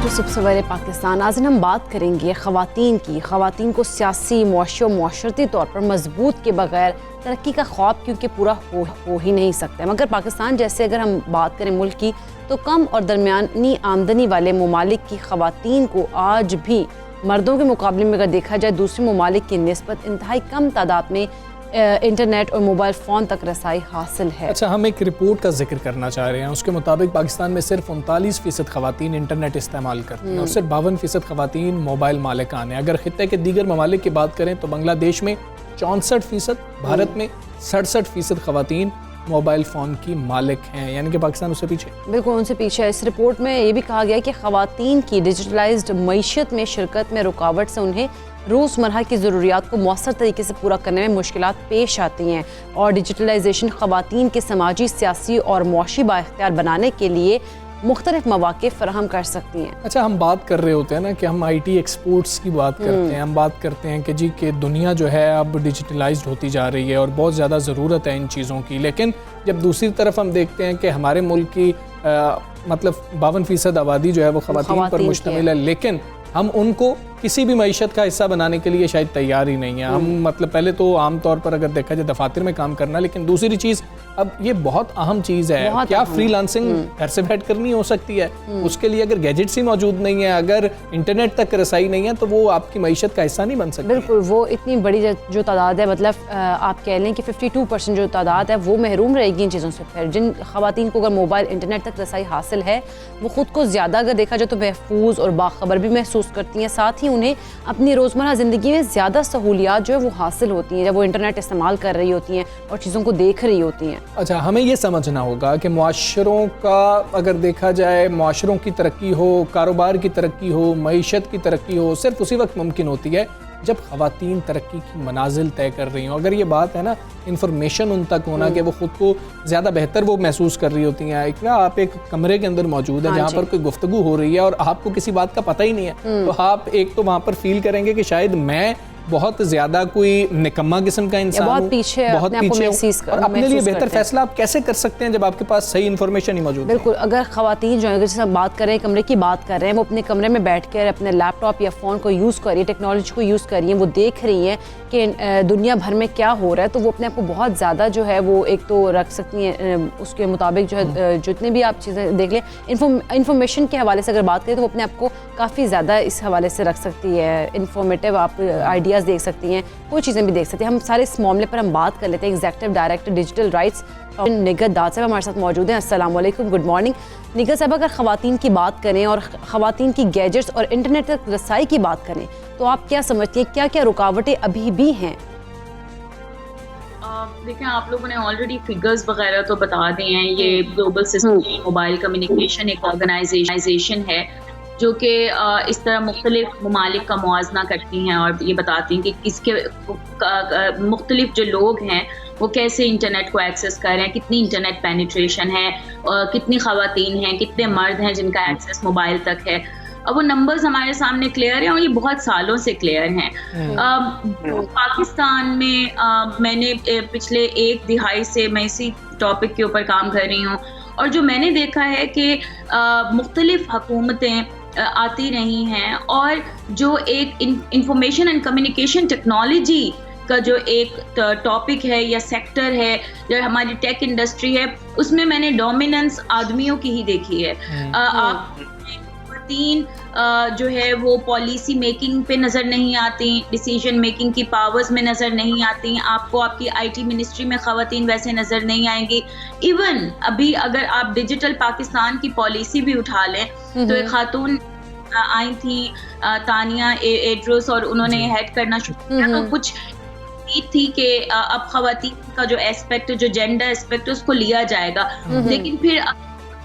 To सबसे पहले पाकिस्तान। आज हम बात करेंगे ख़वातीन की। ख़वातीन को सियासी, मुआशी और मुआशरती तौर पर मजबूत के बगैर तरक्की का ख्वाब क्योंकि पूरा हो ही नहीं सकता। मगर पाकिस्तान जैसे अगर हम बात करें मुल्क की, तो कम और दरमियानी आमदनी वाले ममालिक की ख़वातीन को आज भी मर्दों के मुकाबले में अगर देखा जाए दूसरे ममालिक की निस्बत इंतहाई कम तादाद में इंटरनेट और मोबाइल फ़ोन तक रसाई हासिल है। अच्छा, हम एक रिपोर्ट का जिक्र करना चाह रहे हैं। उसके मुताबिक पाकिस्तान में सिर्फ 39% ख़वातीन इंटरनेट इस्तेमाल करती हैं और सिर्फ 52% ख़वातीन मोबाइल मालिकान हैं। अगर खित्ते के दीगर ममालिक की बात करें तो बांग्लादेश में 64%, भारत में 67% ख़वातीन मोबाइल फ़ोन की मालिक हैं, यानी कि पाकिस्तान उससे पीछे। बिल्कुल उनसे पीछे। इस रिपोर्ट में ये भी कहा गया कि ख़वातीन की डिजिटलाइज्ड मईशत में शिरकत में रुकावट से उन्हें रोज़मर्रा की ज़रूरियात को मौसर तरीके से पूरा करने में मुश्किलात पेश आती हैं और डिजिटलाइजेशन ख़वातीन के समाजी, सियासी और मुआशी बाइख्तियार बनाने के लिए मुख्तलिफ मौक़े फ़राहम कर सकती हैं। अच्छा, हम बात कर रहे होते हैं ना कि हम IT एक्सपोर्ट्स की बात करते हैं, हम बात करते हैं कि जी कि दुनिया जो है अब डिजिटलाइज्ड होती जा रही है और बहुत ज़्यादा ज़रूरत है इन चीज़ों की। लेकिन जब दूसरी तरफ हम देखते हैं कि हमारे मुल्क की मतलब 52% आबादी जो है वो ख़वातीन पर मुश्तमिल है, लेकिन हम उनको किसी भी मईशत का हिस्सा बनाने के लिए शायद तैयार ही नहीं है। हम मतलब पहले तो आम तौर पर अगर देखा जाए दफातर में काम करना, लेकिन दूसरी चीज़ अब ये बहुत अहम चीज़ है, क्या फ्रीलांसिंग घर से बैठ करनी हो सकती है? उसके लिए अगर गैजेट्स ही मौजूद नहीं है, अगर इंटरनेट तक रसाई नहीं है, तो वो आपकी मईशत का हिस्सा नहीं बन सकती। बिल्कुल, वो इतनी बड़ी जो तादाद है, मतलब आप कह लें कि 52% जो तादाद है वो महरूम रहेगी इन चीज़ों से। फिर जिन ख़वातीन को अगर मोबाइल इंटरनेट तक रसाई हासिल है, वो ख़ुद को ज़्यादा अगर देखा जाए तो महफूज और बाखबर भी महसूस करती हैं। साथ ही उन्हें अपनी रोज़मर्रा ज़िंदगी में ज़्यादा सहूलियात जो है वो हासिल होती हैं जब वो इंटरनेट इस्तेमाल कर रही होती हैं और चीज़ों को देख रही होती हैं। अच्छा, हमें ये समझना होगा कि मुआशरों का अगर देखा जाए, मुआशरों की तरक्की हो, कारोबार की तरक्की हो, मईशत की तरक्की हो, सिर्फ उसी वक्त मुमकिन होती है जब ख़वातीन तरक्की की मनाजिल तय कर रही हों। अगर ये बात है ना, इंफॉर्मेशन उन तक होना कि वो ख़ुद को ज़्यादा बेहतर वो महसूस कर रही होती हैं। एक ना आप एक कमरे के अंदर मौजूद है जहाँ पर कोई गुफ्तगू हो रही है और आपको किसी बात का पता ही नहीं है, तो आप एक तो वहाँ पर फील करेंगे कि शायद मैं बहुत ज़्यादा कोई निकम्मा किस्म का इंसान बहुत पीछे और अपने लिए बेहतर फैसला आप कैसे कर सकते हैं जब आपके पास सही इन्फॉर्मेशन ही मौजूद है? बिल्कुल, अगर ख़वातीन जो है, जैसे हम बात कर रहे हैं कमरे की बात कर रहे हैं, वो अपने कमरे में बैठ कर अपने लैपटॉप या फ़ोन को यूज़ कर रही है, टेक्नोलॉजी को यूज़ कर रही है, वो देख रही हैं कि दुनिया भर में क्या हो रहा है, तो वो अपने आप को बहुत ज़्यादा जो है वो एक तो रख सकती हैं उसके मुताबिक जो है जितने भी आप चीज़ें देख लें। इन्फॉर्मेशन के हवाले से अगर बात करें तो वो अपने आप को काफ़ी ज़्यादा इस हवाले से रख सकती है, इन्फॉर्मेटिव आप आइडियाज़ देख सकती हैं, कोई चीज़ें भी देख सकती हैं। हम सारे इस मामले पर हम बात कर लेते हैं। एग्जीक्यूटिव डायरेक्टर डिजिटल राइट्स निगत दाद साहब हमारे साथ मौजूद हैं। अस्सलाम वालेकुम, गुड मॉर्निंग। निगत साहब, अगर ख़वातीन की बात करें और ख़वातीन की गैजेट्स और इंटरनेट तक रसाई की बात करें, तो आप क्या समझती हैं, क्या क्या रुकावटें अभी भी हैं? देखिए, आप लोगों ने ऑलरेडी फिगर्स वगैरह तो बता दिए हैं। ये ग्लोबल सिस्टम मोबाइल कम्युनिकेशन एक ऑर्गेनाइजेशन है जो कि इस तरह मुख्तलिफ ममालिक का मुआजना करती हैं और ये बताती हैं कि किसके मुख्तलिफ जो लोग हैं वो कैसे इंटरनेट को एक्सेस कर रहे हैं, कितनी इंटरनेट पेनिट्रेशन है, कितनी ख़वातीन हैं, कितने मर्द हैं जिनका एक्सेस मोबाइल तक है। अब वो नंबर्स हमारे सामने क्लियर हैं और ये बहुत सालों से क्लियर हैं। पाकिस्तान में मैंने पिछले एक दिहाई से मैं इसी टॉपिक के ऊपर काम कर रही हूँ और जो मैंने देखा है कि मुख्तलिफ हुकूमतें आती रही हैं और जो एक इंफॉर्मेशन एंड कम्युनिकेशन टेक्नोलॉजी का जो एक टॉपिक है या सेक्टर है, जो हमारी टेक इंडस्ट्री है, उसमें मैंने डोमिनेंस आदमियों की ही देखी है। आप जो है वो पॉलिसी मेकिंग पे नज़र नहीं आती, डिसीजन मेकिंग की पावर्स में नज़र नहीं आती। आपको आपकी IT मिनिस्ट्री में ख़वातीन वैसे नज़र नहीं आएंगी। इवन अभी अगर आप डिजिटल पाकिस्तान की पॉलिसी भी उठा लें तो एक खातून आई थी तानिया एड्रोस और उन्होंने हेड करना शुरू किया, तो कुछ थी कि अब ख़वातीन का जो एस्पेक्ट, जो जेंडर एस्पेक्ट उसको लिया जाएगा, लेकिन फिर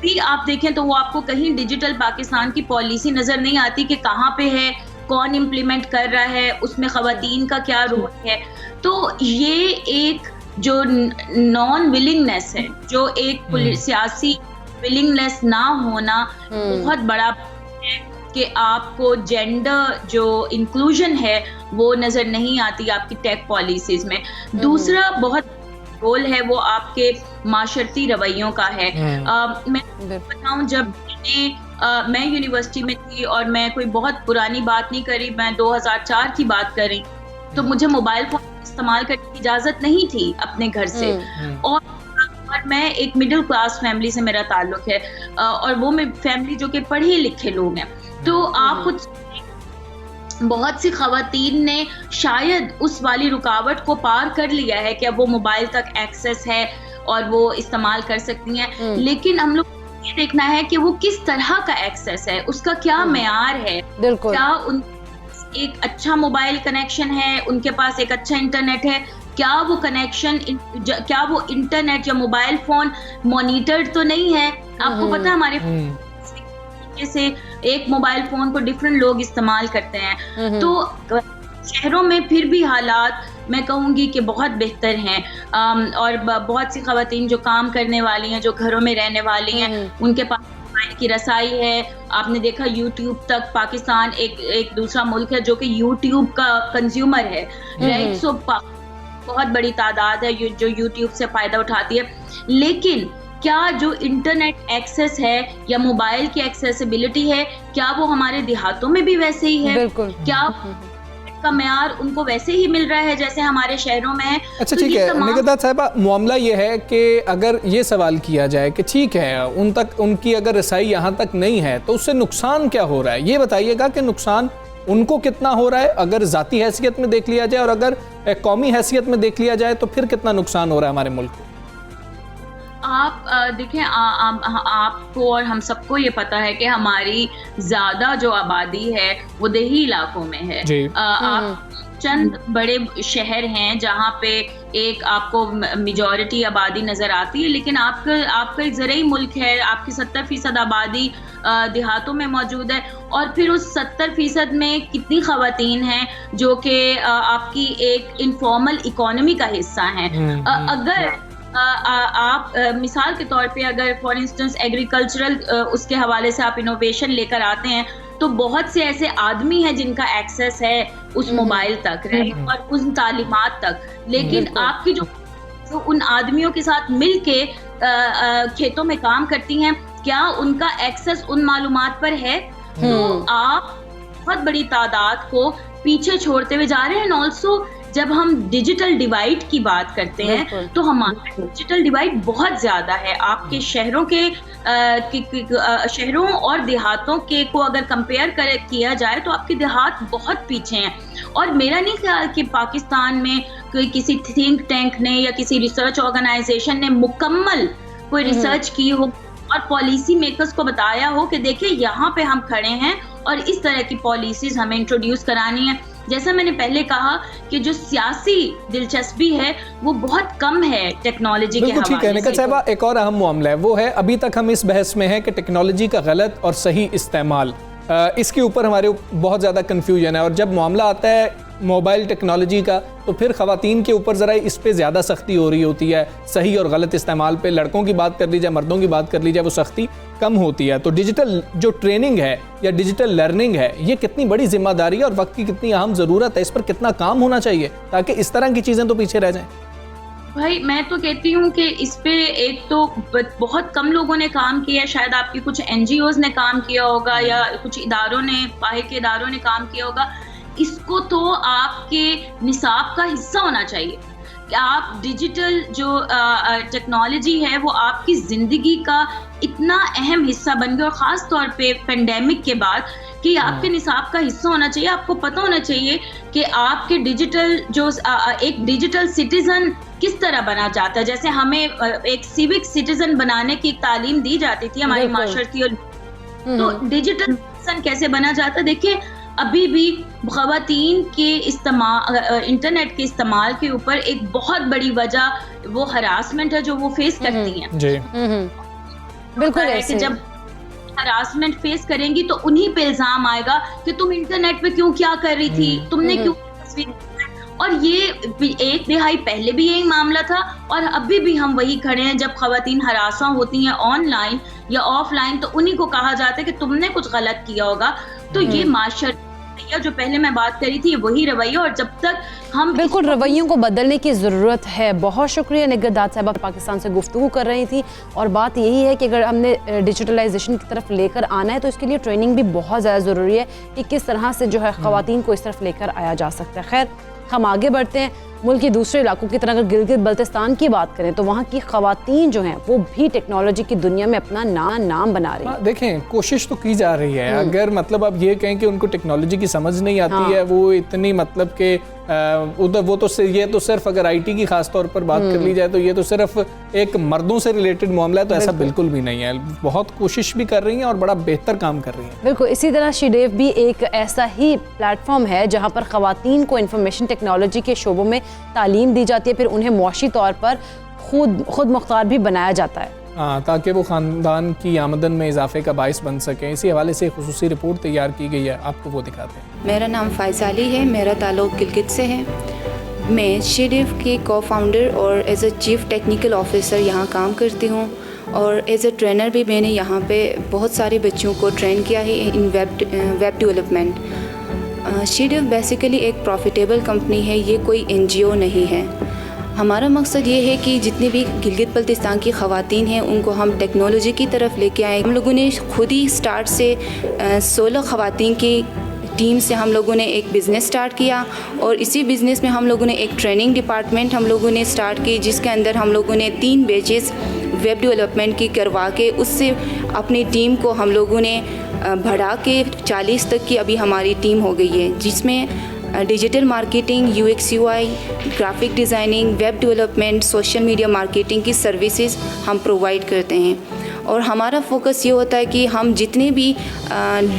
भी आप देखें तो वो आपको कहीं डिजिटल पाकिस्तान की पॉलिसी नजर नहीं आती कि कहाँ पे है, कौन इम्प्लीमेंट कर रहा है, उसमें ख़वातीन का क्या रोल है। तो ये एक जो नॉन विलिंगनेस है, जो एक सियासी विलिंगनेस ना होना बहुत बड़ा है कि आपको जेंडर जो इंक्लूजन है वो नजर नहीं आती आपकी टेक पॉलिसीज में। दूसरा बहुत रोल है वो आपके माशरती रवैयों का है। मैं बताऊं, जब मैंने मैं यूनिवर्सिटी में थी और मैं कोई बहुत पुरानी बात नहीं करी, मैं 2004 की बात कर रही, तो मुझे मोबाइल फोन इस्तेमाल करने की इजाजत नहीं थी अपने घर से। और मैं एक मिडिल क्लास फैमिली से मेरा ताल्लुक है, और वो मेरी फैमिली जो कि पढ़े लिखे लोग हैं। तो आप कुछ बहुत सी खवातीन ने शायद उस वाली रुकावट को पार कर लिया है कि अब वो मोबाइल तक एक्सेस है और वो इस्तेमाल कर सकती हैं, लेकिन हम लोग ये देखना है कि वो किस तरह का एक्सेस है, उसका क्या मेयार है, क्या उन एक अच्छा मोबाइल कनेक्शन है, उनके पास एक अच्छा इंटरनेट है, क्या वो कनेक्शन, क्या वो इंटरनेट या मोबाइल फोन मॉनिटर्ड तो नहीं है। आपको पता है हमारे से एक मोबाइल फोन को डिफरेंट लोग इस्तेमाल करते हैं। तो शहरों में फिर भी हालात मैं कहूँगी कि बहुत बेहतर हैं, और बहुत सी खवातीन जो काम करने वाली हैं, जो घरों में रहने वाली हैं, उनके पास मोबाइल की रसाई है। आपने देखा यूट्यूब तक, पाकिस्तान एक दूसरा मुल्क है जो कि यूट्यूब का कंज्यूमर है, राइट। सो बहुत बड़ी तादाद है जो यूट्यूब से फ़ायदा उठाती है। लेकिन क्या जो इंटरनेट एक्सेस है या मोबाइल की एक्सेसिबिलिटी है, क्या वो हमारे देहातों में भी वैसे ही है? बिल्कुल। क्या का मेयार उनको वैसे ही मिल रहा है जैसे हमारे शहरों में है? अच्छा, ठीक है निगहदाद साहिबा, मामला ये है कि अगर ये सवाल किया जाए कि ठीक है उन तक उनकी अगर रसाई यहाँ तक नहीं है तो उससे नुकसान क्या हो रहा है, ये बताइएगा कि नुकसान उनको कितना हो रहा है अगर ज़ाती हैसियत में देख लिया जाए, और अगर कौमी हैसियत में देख लिया जाए तो फिर कितना नुकसान हो रहा है हमारे मुल्क को? आप देखें, आपको और हम सबको ये पता है कि हमारी ज़्यादा जो आबादी है वो देही इलाकों में है। आप चंद बड़े शहर हैं जहाँ पे एक आपको मेजॉरिटी आबादी नज़र आती है, लेकिन आपका एक ज़राई मुल्क है, आपकी 70% आबादी देहातों में मौजूद है। और फिर उस 70% में कितनी खवातीन हैं जो कि आपकी एक इनफॉर्मल इकोनॉमी का हिस्सा हैं। अगर आप मिसाल के तौर पे अगर फॉर इंस्टेंस एग्रीकल्चरल उसके हवाले से आप इनोवेशन लेकर आते हैं, तो बहुत से ऐसे आदमी हैं जिनका एक्सेस है उस मोबाइल तक, राइट, और उन तालीमात तक। लेकिन आपकी जो उन आदमियों के साथ मिल के खेतों में काम करती हैं, क्या उनका एक्सेस उन मालूमात पर है? तो आप बहुत बड़ी तादाद को पीछे छोड़ते हुए जा रहे हैं। ऑल्सो जब हम डिजिटल डिवाइड की बात करते हैं तो हमारा डिजिटल डिवाइड बहुत ज़्यादा है। आपके शहरों के शहरों और देहातों के को अगर कंपेयर किया जाए तो आपके देहात बहुत पीछे हैं। और मेरा नहीं ख्याल कि पाकिस्तान में कोई किसी थिंक टैंक ने या किसी रिसर्च ऑर्गेनाइजेशन ने मुकम्मल कोई रिसर्च की हो और पॉलिसी मेकर्स को बताया हो कि देखिए यहाँ पे हम खड़े हैं और इस तरह की पॉलिसीज हमें इंट्रोड्यूस करानी है। जैसा मैंने पहले कहा कि जो सियासी दिलचस्पी है वो बहुत कम है टेक्नोलॉजी के हवाले से। ठीक है निगहत साहिबा, एक और अहम मामला है, वो है अभी तक हम इस बहस में हैं कि टेक्नोलॉजी का गलत और सही इस्तेमाल, इसके ऊपर हमारे बहुत ज़्यादा कन्फ्यूजन है। और जब मामला आता है मोबाइल टेक्नोलॉजी का तो फिर ख़वातीन के ऊपर ज़रा इस पे ज़्यादा सख्ती हो रही होती है। सही और गलत इस्तेमाल पे लड़कों की बात कर ली जाए, मर्दों की बात कर ली जाए, वो सख्ती कम होती है। तो डिजिटल जो ट्रेनिंग है या डिजिटल लर्निंग है, ये कितनी बड़ी जिम्मेदारी है और वक्त की कितनी अहम ज़रूरत है, इस पर कितना काम होना चाहिए ताकि इस तरह की चीज़ें तो पीछे रह जाएं? भाई मैं तो कहती हूँ कि इस पे एक तो बहुत कम लोगों ने काम किया है, शायद आपकी कुछ NGOs ने काम किया होगा या कुछ इदारों ने, बाहर के इदारों ने काम किया होगा। इसको तो आपके निसाब का हिस्सा होना चाहिए कि आप डिजिटल जो टेक्नोलॉजी है वो आपकी ज़िंदगी का इतना अहम हिस्सा बन गया, और ख़ास तौर पे पेंडेमिक के बाद, कि आपके निसाब का हिस्सा होना चाहिए। आपको पता होना चाहिए कि आपके डिजिटल जो एक डिजिटल सिटीज़न किस तरह बना जाता है। जैसे हमें एक सिविक सिटीज़न बनाने की तालीम दी जाती थी हमारी माशरती, और तो डिजिटल सिटीज़न कैसे बना जाता है? देखिए अभी भी ख़वातीन के इंटरनेट के इस्तेमाल के ऊपर एक बहुत बड़ी वजह वो हरासमेंट है जो वो फेस करती हैं। जी बिल्कुल ऐसे। कि जब हरासमेंट फेस करेंगी तो उन्हीं पे इल्जाम आएगा कि तुम इंटरनेट पे क्यों क्या कर रही थी, तुमने क्यों तस्वीर। और ये 1 दिहाई पहले भी यही मामला था और अभी भी हम वही खड़े हैं। जब ख़वातीन हरासा होती हैं ऑनलाइन या ऑफलाइन तो उन्हीं को कहा जाता है कि तुमने कुछ गलत किया होगा। तो ये माशर रवैया जो पहले मैं बात करी थी वही रवैया, और जब तक हम बिल्कुल रवैयों को बदलने की ज़रूरत है। बहुत शुक्रिया निगहत दाद साहिबा, पाकिस्तान से गुफ्तगू कर रही थी। और बात यही है कि अगर हमने डिजिटलाइजेशन की तरफ लेकर आना है तो इसके लिए ट्रेनिंग भी बहुत ज़्यादा ज़रूरी है कि किस तरह से जो है ख़वातीन को इस तरफ लेकर आया जा सकता है। खैर हम आगे बढ़ते हैं। मुल्क के दूसरे इलाकों की तरह अगर गिलगित बल्तिस्तान की बात करें तो वहाँ की ख़वातीन जो हैं वो भी टेक्नोलॉजी की दुनिया में अपना नाम बना रही हैं। देखें कोशिश तो की जा रही है। अगर मतलब अब ये कहें कि उनको टेक्नोलॉजी की समझ नहीं आती है, वो इतनी मतलब कि उधर वो तो ये तो सिर्फ अगर आईटी की खास तौर पर बात कर ली जाए तो ये तो सिर्फ एक मर्दों से रिलेटेड मामला है, तो ऐसा बिल्कुल भी नहीं है। बहुत कोशिश भी कर रही हैं और बड़ा बेहतर काम कर रही हैं। बिल्कुल इसी तरह शीडेव भी एक ऐसा ही प्लेटफॉर्म है जहाँ पर ख़वातीन को इंफॉर्मेशन टेक्नोलॉजी के शोबों में तालीम दी जाती है, फिर उन्हें मुआशी तौर पर खुद मुख्तार भी बनाया जाता है ताकि वो ख़ानदान की आमदन में इजाफे का बाइस बन सकें। इसी हवाले से एक खुसूसी रिपोर्ट तैयार की गई है, आपको वो दिखाते हैं। मेरा नाम फ़ाइज़ा अली है, मेरा ताल्लुक़ गिलगित से है। मैं शीडेव की को-फाउंडर और as a chief technical officer यहाँ काम करती हूँ, और एज ए ट्रेनर भी मैंने यहाँ पे बहुत सारे बच्चों को ट्रेन किया है इन वेब डेवलपमेंट। शीडेव बेसिकली एक प्रॉफिटेबल कंपनी है, ये कोई NGO नहीं है। हमारा मकसद ये है कि जितनी भी गिलगित बल्तिस्तान की ख़वातीन हैं उनको हम टेक्नोलॉजी की तरफ लेके आएँ। हम लोगों ने खुद ही स्टार्ट से 16 ख़वातीन की टीम से हम लोगों ने एक बिज़नेस स्टार्ट किया, और इसी बिज़नेस में हम लोगों ने एक ट्रेनिंग डिपार्टमेंट हम लोगों ने स्टार्ट की, जिसके अंदर हम लोगों ने 3 बैचेस वेब डेवलपमेंट की करवा के उससे अपनी टीम को हम लोगों ने बढ़ा के 40 तक की अभी हमारी टीम हो गई है, जिसमें digital marketing, UX UI, graphic designing, web development, social media marketing की सर्विसेज हम प्रोवाइड करते हैं। और हमारा फोकस ये होता है कि हम जितने भी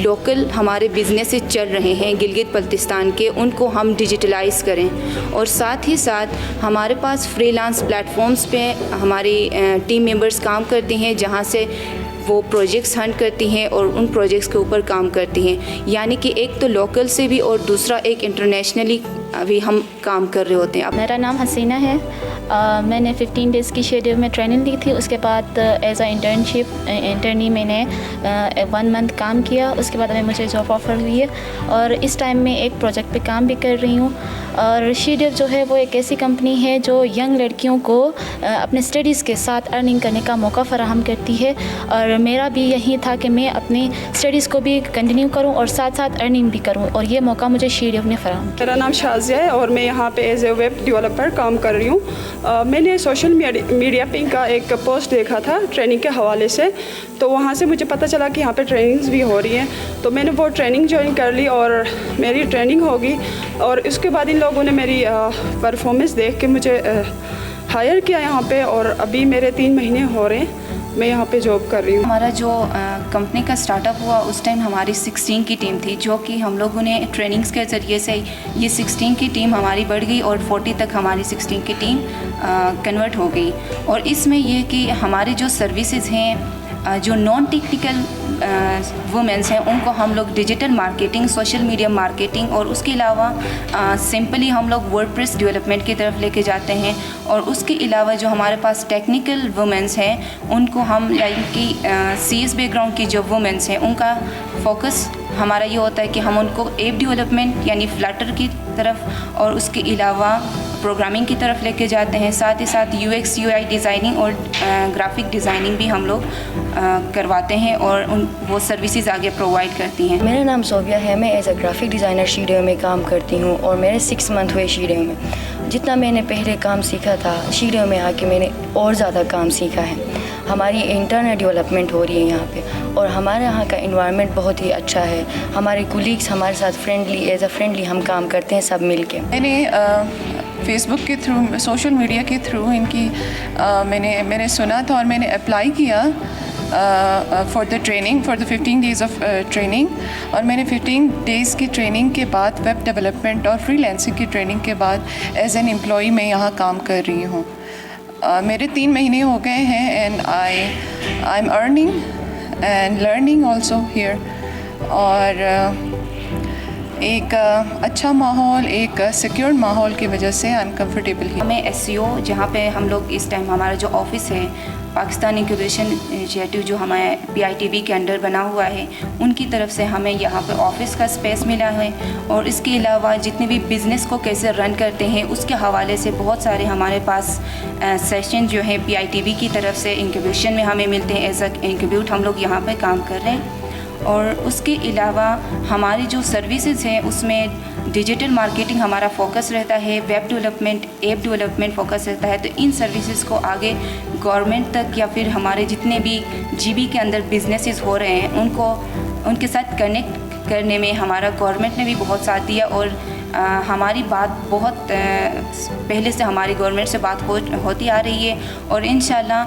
लोकल हमारे बिजनेसेस चल रहे हैं गिलगित बल्तिस्तान के, उनको हम डिजिटलाइज़ करें, और साथ ही साथ हमारे पास फ्रीलांस प्लेटफॉर्म्स पे हमारी टीम मेंबर्स काम करते हैं, जहाँ से वो प्रोजेक्ट्स हंट करती हैं और उन प्रोजेक्ट्स के ऊपर काम करती हैं। यानी कि एक तो लोकल से भी और दूसरा एक इंटरनेशनली अभी हम काम कर रहे होते हैं। मेरा नाम हसीना है। मैंने 15 डेज़ की शीडेव में ट्रेनिंग ली थी। उसके बाद एज अ इंटर्नी मैंने 1 मंथ काम किया। उसके बाद हमें मुझे जॉब ऑफ़र हुई है, और इस टाइम में एक प्रोजेक्ट पे काम भी कर रही हूँ। और शीडेव जो है वो एक ऐसी कंपनी है जो यंग लड़कियों को अपने स्टडीज़ के साथ अर्निंग करने का मौका फ़राहम करती है, और मेरा भी यही था कि मैं अपनी स्टडीज़ को भी कंटिन्यू करूँ और साथ साथ अर्निंग भी करूँ, और ये मौका मुझे शीडेव ने फ़राहम किया। मेरा नाम शाज़िया है और मैं यहाँ पे एज ए वेब डेवलपर काम कर रही हूँ। मैंने सोशल मीडिया पे का एक पोस्ट देखा था ट्रेनिंग के हवाले से, तो वहाँ से मुझे पता चला कि यहाँ पे ट्रेनिंग्स भी हो रही हैं, तो मैंने वो ट्रेनिंग ज्वाइन कर ली और मेरी ट्रेनिंग होगी। और उसके बाद इन लोगों ने मेरी परफॉर्मेंस देख के मुझे हायर किया यहाँ पे, और अभी मेरे 3 महीने हो रहे हैं मैं यहाँ पे जॉब कर रही हूँ। हमारा जो कंपनी का स्टार्टअप हुआ उस टाइम हमारी 16 की टीम थी, जो कि हम लोगों ने ट्रेनिंग्स के ज़रिए से ये 16 की टीम हमारी बढ़ गई और 40 तक हमारी 16 की टीम कन्वर्ट हो गई। और इसमें ये कि हमारी जो सर्विसेज हैं, जो नॉन टेक्निकल वुमेंस हैं, उनको हम लोग digital marketing, social media marketing, और उसके अलावा सिंपली हम लोग वर्डप्रेस डेवलपमेंट की तरफ लेके जाते हैं। और उसके अलावा जो हमारे पास टेक्निकल वुमेंस हैं उनको हम लाइक कि CS बैकग्राउंड की जो वुमेंस हैं उनका फोकस हमारा ये होता है कि हम उनको ऐप डेवलपमेंट यानी फ्लटर की तरफ और उसके अलावा प्रोग्रामिंग की तरफ लेके जाते हैं। साथ ही साथ UX UI डिज़ाइनिंग और ग्राफिक डिज़ाइनिंग भी हम लोग करवाते हैं और वो सर्विसेज आगे प्रोवाइड करती हैं। मेरा नाम सोबिया है, मैं एज अ ग्राफिक डिज़ाइनर शीडेव में काम करती हूँ और मेरे 6 मंथ हुए शीडेव में। जितना मैंने पहले काम सीखा था शीडेव में आके मैंने और ज़्यादा काम सीखा है। हमारी इंटरनल डेवलपमेंट हो रही है यहाँ पे, और हमारे यहाँ का इन्वायरमेंट बहुत ही अच्छा है। हमारे कोलीग्स हमारे साथ एज अ फ्रेंडली हम काम करते हैं सब मिल के। मैंने फेसबुक के थ्रू, सोशल मीडिया के थ्रू इनकी मैंने सुना था और मैंने अप्लाई किया for the 15 days of training. और मैंने 15 डेज़ की ट्रेनिंग के बाद वेब डेवलपमेंट और फ्रीलांसिंग की ट्रेनिंग के बाद एज एन एम्प्लॉई मैं यहाँ काम कर रही हूँ। मेरे 3 महीने हो गए हैं and I am earning and learning also here. और एक अच्छा माहौल, एक सिक्योर माहौल की वजह से आई एम कंफर्टेबल ही। हमें SEO, जहाँ पे हम लोग इस टाइम हमारा जो ऑफिस है पाकिस्तान इंक्यूबेशन इनिशिएटिव जो हमारे PITB के अंडर बना हुआ है, उनकी तरफ से हमें यहाँ पर ऑफिस का स्पेस मिला है। और इसके अलावा जितने भी बिज़नेस को कैसे रन करते हैं उसके हवाले से बहुत सारे हमारे पास सेशन जो है PITB की तरफ से इंक्यूबेशन में हमें मिलते हैं। एज अ इंक्यूबेट हम लोग यहाँ पर काम कर रहे हैं। और उसके अलावा हमारी जो सर्विसेज हैं उसमें डिजिटल मार्केटिंग हमारा फोकस रहता है, web development, app development focus रहता है। तो इन सर्विसेज को आगे गवर्नमेंट तक या फिर हमारे जितने भी GB के अंदर बिजनेसेस हो रहे हैं उनको उनके साथ कनेक्ट करने में हमारा गवर्नमेंट ने भी बहुत साथ दिया। और हमारी बात बहुत पहले से हमारी गवर्नमेंट से बात होती आ रही है। और इंशाल्लाह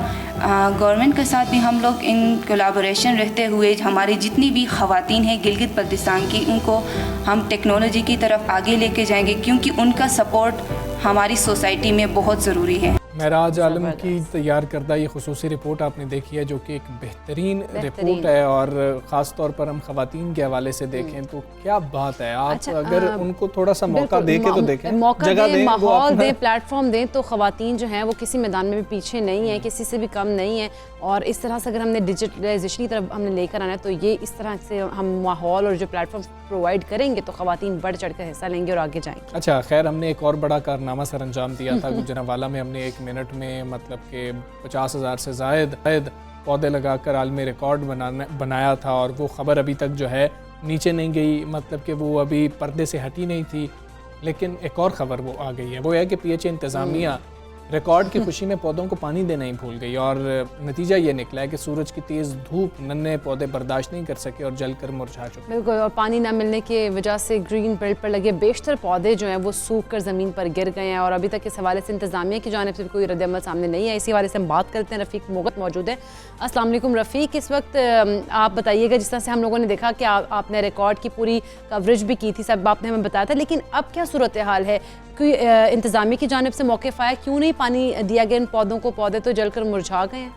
गवर्नमेंट के साथ भी हम लोग इन कोलैबोरेशन रहते हुए हमारी जितनी भी ख़वातीन हैं गिलगित बल्तिस्तान की, उनको हम टेक्नोलॉजी की तरफ आगे लेके जाएंगे, क्योंकि उनका सपोर्ट हमारी सोसाइटी में बहुत ज़रूरी है। महराज आलम की तैयार करदा ये खुसूसी रिपोर्ट आपने देखी है, जो कि एक बेहतरीन रिपोर्ट है। और ख़ास तौर पर हम ख़वातीन के हवाले से देखें तो क्या बात है। आप अगर उनको थोड़ा सा मौका देके तो देखें, मौका दें, माहौल दें, प्लेटफॉर्म दें, तो ख़वातीन जो हैं वो किसी मैदान में भी पीछे नहीं है, किसी से भी कम नहीं है। और इस तरह से अगर हमने डिजिटलाइजेशन की तरफ हमने लेकर आना है तो ये इस तरह से हम माहौल और जो प्लेटफॉर्म प्रोवाइड करेंगे तो ख़वातीन बढ़ चढ़ कर हिस्सा लेंगे और आगे जाएंगे। अच्छा, खैर हमने एक और बड़ा कारनामा सर अंजाम दिया था गुजरांवाला में। हमने 1 मिनट में मतलब कि 50,000 से ज़ायद पौधे लगाकर आलमी रिकॉर्ड बनाया था। और वो ख़बर अभी तक जो है नीचे नहीं गई, मतलब कि वो अभी पर्दे से हटी नहीं थी। लेकिन एक और ख़बर वो आ गई है, वो है कि PHA इंतज़ामिया रिकॉर्ड की खुशी में पौधों को पानी देना ही भूल गई। और नतीजा ये निकला है कि सूरज की तेज़ धूप नन्हे पौधे बर्दाश्त नहीं कर सके और जलकर मुरझा चुके। बिल्कुल, और पानी ना मिलने की वजह से ग्रीन बेल्ट पर लगे बेशतर पौधे जो हैं वो सूख कर ज़मीन पर गिर गए हैं। और अभी तक इस हवाले से इंतज़ामिया की जानिब से कोई रद्द अमल सामने नहीं है। इसी हवाले से हम बात करते हैं। रफ़ीक मोगत मौजूद है। अस्सलाम वालेकुम रफ़ीक, इस वक्त आप बताइएगा, जिस तरह से हम लोगों ने देखा कि आपने रिकॉर्ड की पूरी कवरेज भी की थी, सब आपने हमें बताया था, लेकिन अब क्या सूरत हाल है? कोई इंतज़ामिया की जानिब से मौक़िफ़ आया, क्यों नहीं पानी दिया गया इन पौधों को? पौधे तो जलकर मुरझा गए हैं।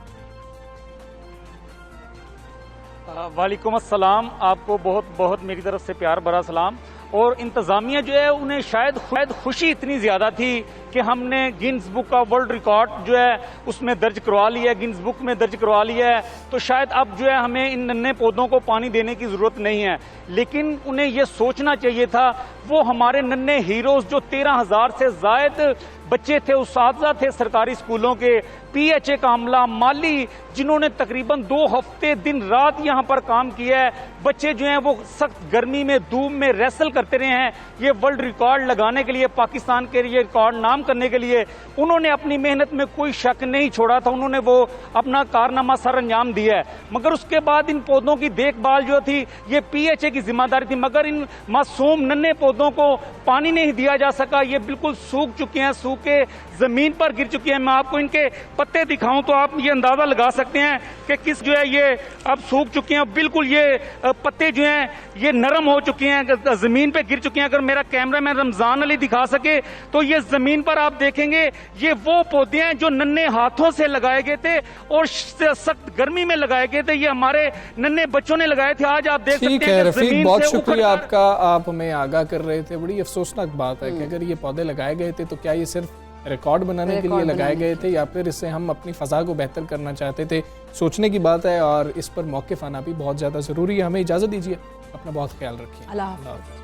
वालेकुम अस्सलाम, आपको बहुत बहुत मेरी तरफ से प्यार भरा सलाम। और इंतज़ामिया जो है उन्हें शायद खुशी इतनी ज़्यादा थी कि हमने गिनीज बुक का वर्ल्ड रिकॉर्ड जो है उसमें दर्ज करवा लिया है, गिनीज बुक में दर्ज करवा लिया है। तो शायद अब जो है हमें इन नन्हे पौधों को पानी देने की ज़रूरत नहीं है। लेकिन उन्हें ये सोचना चाहिए था, वो हमारे नन्हे हीरोज़ जो 13,000 से ज़ायद बच्चे थे, उस्ताद थे सरकारी स्कूलों के, PHA का अमला, माली, जिन्होंने तकरीबन 2 हफ्ते दिन रात यहाँ पर काम किया है। बच्चे जो हैं वो सख्त गर्मी में धूप में रेसल करते रहे हैं ये वर्ल्ड रिकॉर्ड लगाने के लिए, पाकिस्तान के लिए रिकॉर्ड नाम करने के लिए। उन्होंने अपनी मेहनत में कोई शक नहीं छोड़ा था, उन्होंने वो अपना कारनामा सर अंजाम दिया है। मगर उसके बाद इन पौधों की देखभाल जो थी ये PHA की जिम्मेदारी थी। मगर इन मासूम नन्हे पौधों को पानी नहीं दिया जा सका, ये बिल्कुल सूख चुके हैं, सूखे जमीन पर गिर चुके हैं। मैं आपको इनके पत्ते दिखाऊं तो आप ये अंदाजा लगा सकते हैं कि किस जो है ये अब सूख चुके हैं। बिल्कुल ये पत्ते जो हैं ये नरम हो चुके हैं, जमीन पे गिर चुके हैं। अगर मेरा कैमरामैन रमजान अली दिखा सके तो ये जमीन पर आप देखेंगे, ये वो पौधे हैं जो नन्हे हाथों से लगाए गए थे और सख्त गर्मी में लगाए गए थे। ये हमारे नन्हे बच्चों ने लगाए थे। आज आप देख सकते हैं रफीक, बहुत शुक्रिया आपका, आप हमें आगाह कर रहे थे। बड़ी अफसोसनाक बात है कि अगर ये पौधे लगाए गए थे तो क्या ये सिर्फ रिकॉर्ड बनाने के लिए लगाए गए थे या फिर इससे हम अपनी फ़ज़ा को बेहतर करना चाहते थे? सोचने की बात है और इस पर मौक़िफ़ आना भी बहुत ज़्यादा ज़रूरी है। हमें इजाज़त दीजिए, अपना बहुत ख्याल रखिए। अल्लाह हाफ़िज़।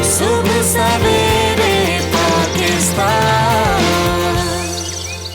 सुबह सवेरे पाकिस्तान।